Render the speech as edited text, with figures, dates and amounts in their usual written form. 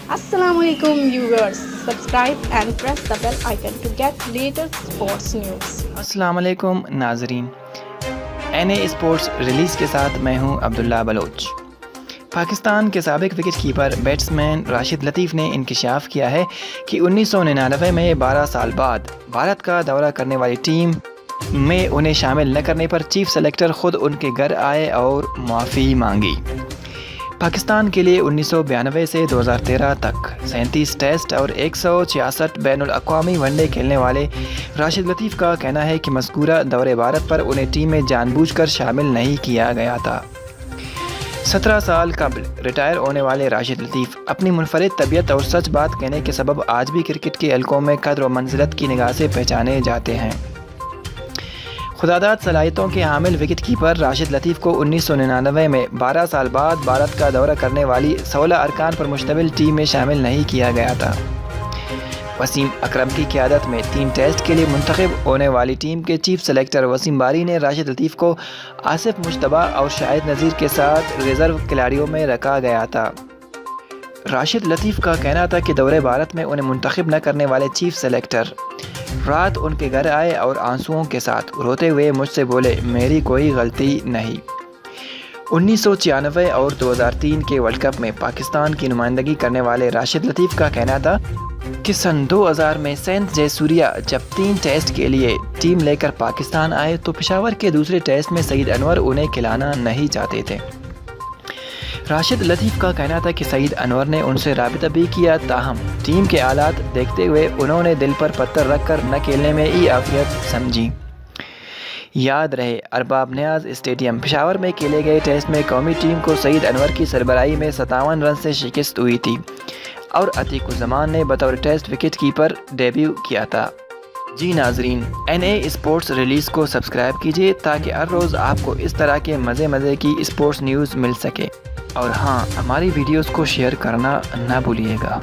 Assalamu alaikum viewers. Subscribe and press the bell icon to get latest sports news. अस्सलाम वालेकुम नाजरीन, NA sports release के साथ मैं हूं अब्दुल्ला बलोच। पाकिस्तान के साबिक विकेट कीपर बैट्समैन राशिद लतीफ़ ने इंकशाफ किया है कि 1999 में 12 साल बाद भारत का दौरा करने वाली टीम में उन्हें शामिल न करने पर चीफ सेलेक्टर ख़ुद उनके घर आए और माफ़ी मांगी। पाकिस्तान के लिए 1992 से 2013 तक 37 टेस्ट और 166 बैनुल अक़वामी वनडे खेलने वाले राशिद लतीफ़ का कहना है कि मज़कूरा दौरे भारत पर उन्हें टीम में जानबूझकर शामिल नहीं किया गया था। 17 साल कबल रिटायर होने वाले राशिद लतीफ़ अपनी मुनफरिद तबीयत और सच बात कहने के सबब आज भी क्रिकेट के हलकों में कद्र व मंजिलत की निगाह से पहचाने जाते हैं। खुदादाद सलाहियतों के हामिल विकेट कीपर राशिद लतीफ़ को 1999 में 12 साल बाद भारत का दौरा करने वाली 16 अरकान पर मुश्तमिल टीम में शामिल नहीं किया गया था। वसीम अकरम की क़यादत में 3 टेस्ट के लिए मुंतखब होने वाली टीम के चीफ सेलेक्टर वसीम बारी ने राशिद लतीफ़ को आसिफ मुश्तबा और शाहिद नज़ीर के साथ रिज़र्व खिलाड़ियों में रखा गया था। राशिद लतीफ़ का कहना था कि दौरे भारत में उन्हें मुंतखब न करने वाले चीफ सेलेक्टर रात उनके घर आए और आंसुओं के साथ रोते हुए मुझसे बोले, मेरी कोई गलती नहीं। 1996 और 2003 के वर्ल्ड कप में पाकिस्तान की नुमाइंदगी करने वाले राशिद लतीफ़ का कहना था कि सन 2000 में सेंट जयसूर्या जब 3 टेस्ट के लिए टीम लेकर पाकिस्तान आए तो पेशावर के दूसरे टेस्ट में सईद अनवर उन्हें खिलाना नहीं चाहते थे। राशिद लतीफ़ का कहना था कि सईद अनवर ने उनसे राबिता भी किया, ताहम टीम के हालात देखते हुए उन्होंने दिल पर पत्थर रखकर न खेलने में ही आफियत समझी। याद रहे, अरबाब नियाज़ स्टेडियम पेशावर में खेले गए टेस्ट में कौमी टीम को सईद अनवर की सरबराही में 57 रन से शिकस्त हुई थी और अतीकुज़्ज़मान ने बतौर टेस्ट विकेट कीपर डेब्यू किया था। जी नाजरीन, NA स्पोर्ट्स रिलीज़ को सब्सक्राइब कीजिए ताकि हर रोज़ आपको इस तरह के मज़े की स्पोर्ट्स न्यूज़ मिल सके। और हाँ, हमारी वीडियोस को शेयर करना ना भूलिएगा।